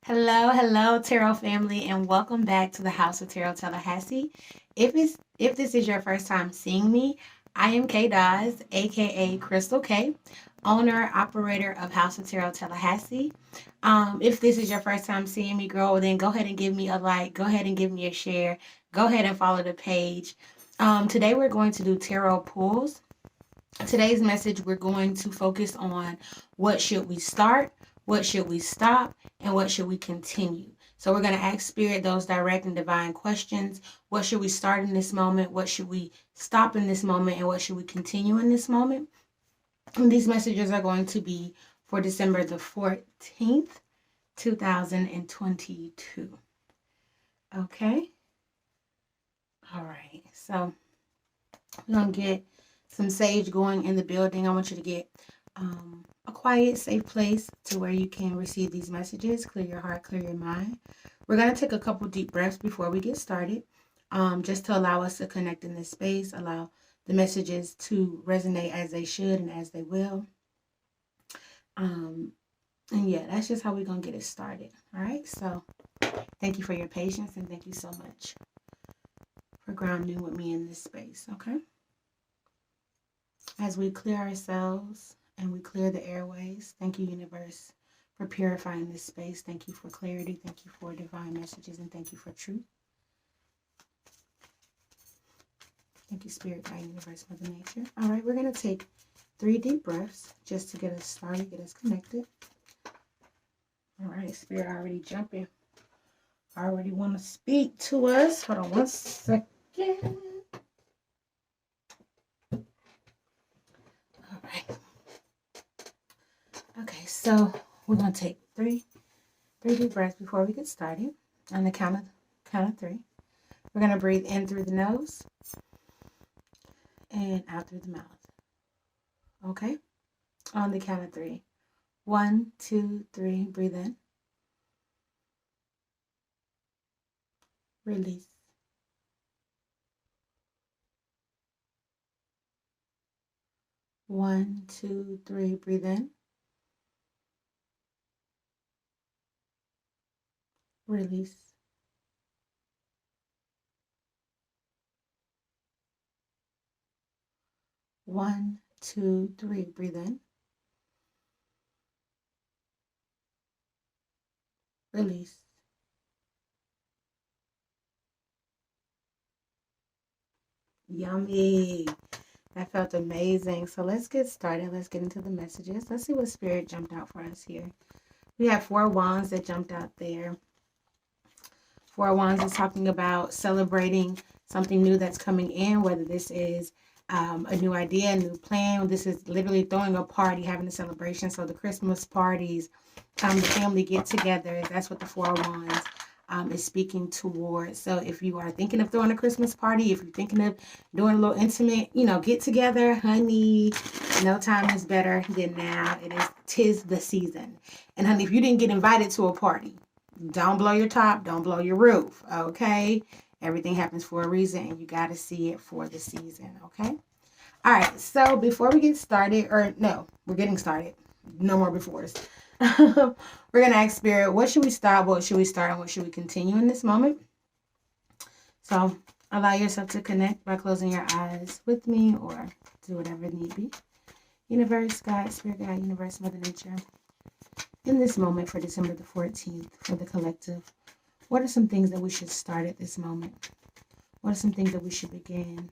Hello, Tarot family, and welcome back to the House of Tarot Tallahassee. If this is your first time seeing me, I am Kay Dawes, aka Crystal K, owner operator of House of Tarot Tallahassee. If this is your first time seeing me, girl, then go ahead and give me a like. Go ahead and give me a share. Go ahead and follow the page. Today we're going to do tarot pulls. Today's message, we're going to focus on what should we start, what should we stop, and what should we continue. So we're going to ask Spirit those direct and divine questions. What should we start in this moment? What should we stop in this moment? And what should we continue in this moment? And these messages are going to be for December the 14th, 2022. Okay? All right. So we're going to get some sage going in the building. I want you to get a quiet, safe place to where you can receive these messages. Clear your heart, clear your mind. We're going to take a couple deep breaths before we get started, just to allow us to connect in this space, allow the messages to resonate as they should and as they will. And yeah, that's just how we're going to get it started. All right. So thank you for your patience and thank you so much for grounding with me in this space. Okay. As we clear ourselves and we clear the airways, thank you, universe, for purifying this space. Thank you for clarity. Thank you for divine messages. And thank you for truth. Thank you, Spirit, God, universe, Mother Nature. All right, we're going to take 3 deep breaths just to get us started, get us connected. All right, Spirit already jumping. I already want to speak to us. Hold on one second. All right. Okay, so we're going to take three deep breaths before we get started. On the count of 3. We're going to breathe in through the nose and out through the mouth. Okay? On the count of 3. 1, 2, 3. Breathe in. Release. 1, 2, 3. Breathe in. Release. One, two, three. Breathe in. Release. Yummy. That felt amazing. So let's get started. Let's get into the messages. Let's see what Spirit jumped out for us here. We have 4 wands that jumped out there. 4 wands is talking about celebrating something new that's coming in, whether this is a new idea, a new plan. This is literally throwing a party, having a celebration. So the Christmas parties, the family get-togethers, that's what the 4 wands is speaking towards. So if you are thinking of throwing a Christmas party, if you're thinking of doing a little intimate, get together, honey, no time is better than now. Tis the season. And honey, if you didn't get invited to a party, don't blow your top, don't blow your roof, okay? Everything happens for a reason, and you got to see it for the season, okay? All right, so before we get started, we're getting started. No more befores. We're going to ask Spirit, what should we stop, what should we start, and what should we continue in this moment? So allow yourself to connect by closing your eyes with me or do whatever need be. Universe, God, Spirit, God, universe, Mother Nature. In this moment for December the 14th, for the collective, what are some things that we should start at this moment? What are some things that we should begin?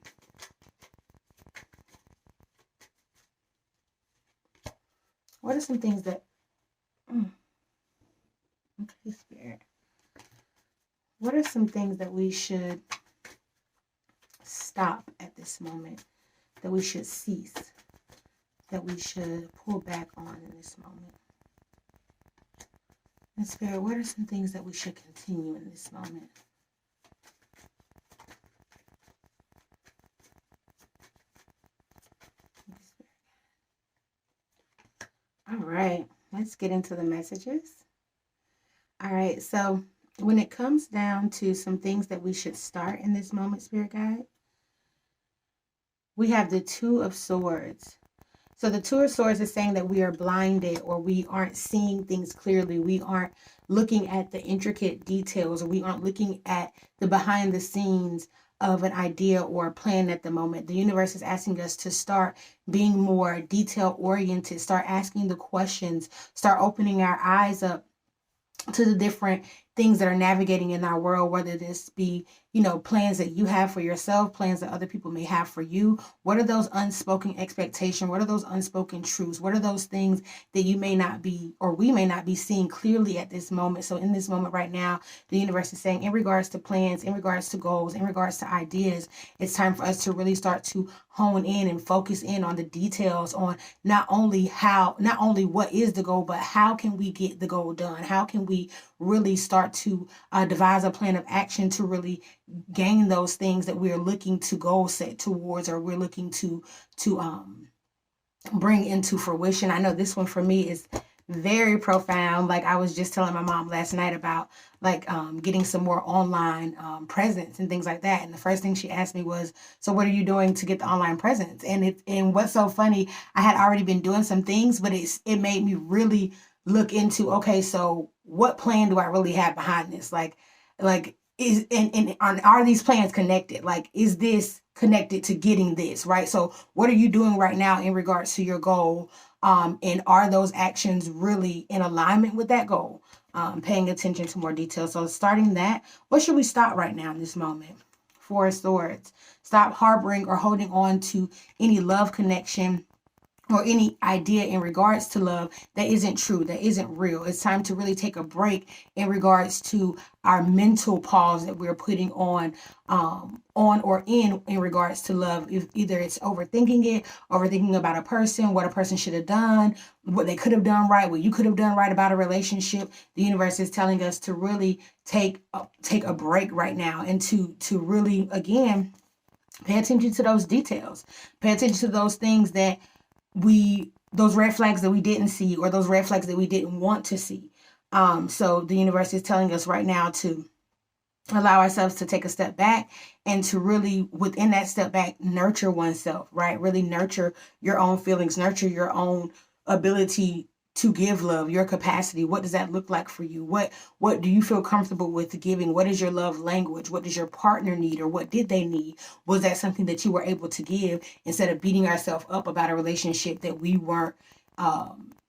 What are some things that... Okay, Spirit. What are some things that we should stop at this moment? That we should cease? That we should pull back on in this moment? And Spirit, what are some things that we should continue in this moment? All right, let's get into the messages. All right, so when it comes down to some things that we should start in this moment, Spirit Guide, we have the 2 of Swords. So the Two of Swords is saying that we are blinded, or we aren't seeing things clearly. We aren't looking at the intricate details, or we aren't looking at the behind the scenes of an idea or a plan at the moment. The universe is asking us to start being more detail oriented, start asking the questions, start opening our eyes up to the different things that are navigating in our world, whether this be, plans that you have for yourself, plans that other people may have for you. What are those unspoken expectations? What are those unspoken truths? What are those things that you may not be, or we may not be seeing clearly at this moment? So in this moment right now, the universe is saying, in regards to plans, in regards to goals, in regards to ideas, it's time for us to really start to hone in and focus in on the details, on not only what is the goal, but how can we get the goal done? How can we really start to devise a plan of action to really gain those things that we're looking to goal set towards, or we're looking to bring into fruition. I know this one for me is very profound. Like, I was just telling my mom last night about getting some more online presence and things like that. And the first thing she asked me was, so what are you doing to get the online presence? And what's so funny, I had already been doing some things, but it made me really look into, okay, so what plan do I really have behind this? Like are these plans connected? Like, is this connected to getting this, right? So what are you doing right now in regards to your goal? And are those actions really in alignment with that goal? Paying attention to more details. So starting that, what should we stop right now in this moment? Four of Swords. Stop harboring or holding on to any love connection or any idea in regards to love that isn't true, that isn't real. It's time to really take a break in regards to our mental pause that we're putting on or in regards to love. If either it's overthinking about a person, what a person should have done, what they could have done right, what you could have done right about a relationship. The universe is telling us to really take a break right now, and to really, again, pay attention to those details. Pay attention to those things that those red flags that we didn't see, or those red flags that we didn't want to see. So the universe is telling us right now to allow ourselves to take a step back, and to really, within that step back, nurture oneself, right? Really nurture your own feelings, nurture your own ability to give love, your capacity. What does that look like for you? What do you feel comfortable with giving? What is your love language? What does your partner need, or what did they need? Was that something that you were able to give, instead of beating ourselves up about a relationship that we weren't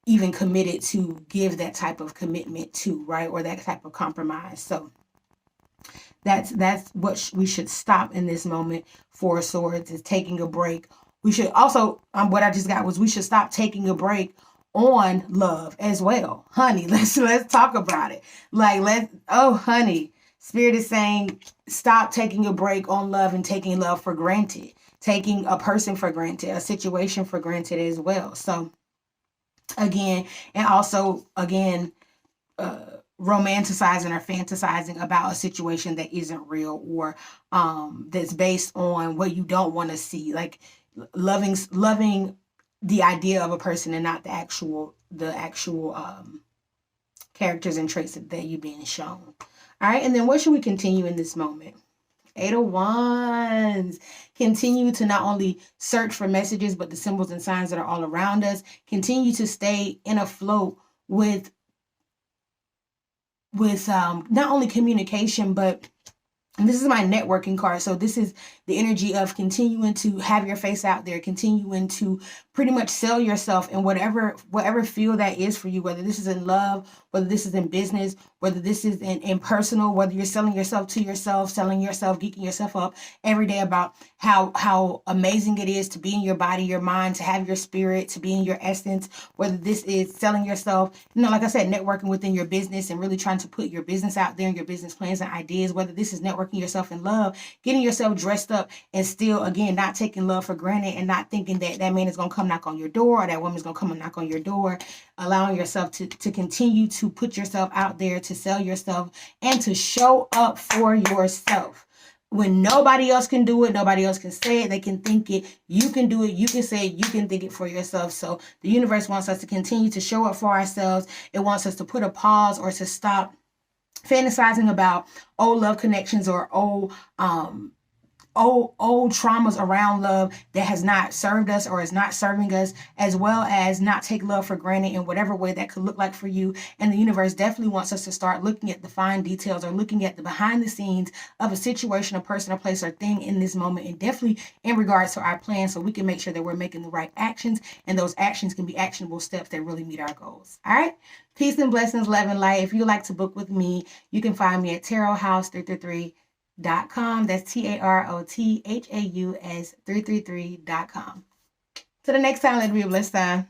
even committed to give that type of commitment to, right? Or that type of compromise. So that's what we should stop in this moment. Four of Swords is taking a break. We should also, what I just got was, we should stop taking a break on love as well. Honey, let's talk about it. Honey, Spirit is saying, stop taking a break on love and taking love for granted, taking a person for granted, a situation for granted as well. So again, and also again, romanticizing or fantasizing about a situation that isn't real, or that's based on what you don't want to see, like loving the idea of a person and not the actual characters and traits that you're being shown. All right, and then what should we continue in this moment? Eight of Wands. Continue to not only search for messages, but the symbols and signs that are all around us. Continue to stay in a flow with not only communication, but, and this is my networking card. So this is the energy of continuing to have your face out there, continuing to pretty much sell yourself in whatever field that is for you, whether this is in love, whether this is in business, whether this is in personal, whether you're selling yourself to yourself, selling yourself, geeking yourself up every day about how amazing it is to be in your body, your mind, to have your spirit, to be in your essence, whether this is selling yourself, like I said, networking within your business and really trying to put your business out there and your business plans and ideas, whether this is networking yourself in love, getting yourself dressed up, and still, again, not taking love for granted, and not thinking that man is going to come knock on your door, or that woman's going to come and knock on your door. Allowing yourself to continue to put yourself out there, to sell yourself, and to show up for yourself. When nobody else can do it, nobody else can say it, they can think it, you can do it, you can say it, you can think it for yourself. So the universe wants us to continue to show up for ourselves. It wants us to put a pause, or to stop fantasizing about old love connections, or old old traumas around love that has not served us or is not serving us, as well as not take love for granted in whatever way that could look like for you. And the universe definitely wants us to start looking at the fine details or looking at the behind the scenes of a situation, a person, a place, or thing in this moment, and definitely in regards to our plan, so we can make sure that we're making the right actions, and those actions can be actionable steps that really meet our goals. All right. Peace and blessings, love and light. If you'd like to book with me, you can find me at tarothouse333.com. That's TAROTHAUS333.com. Till the next time, let it be a blessed time.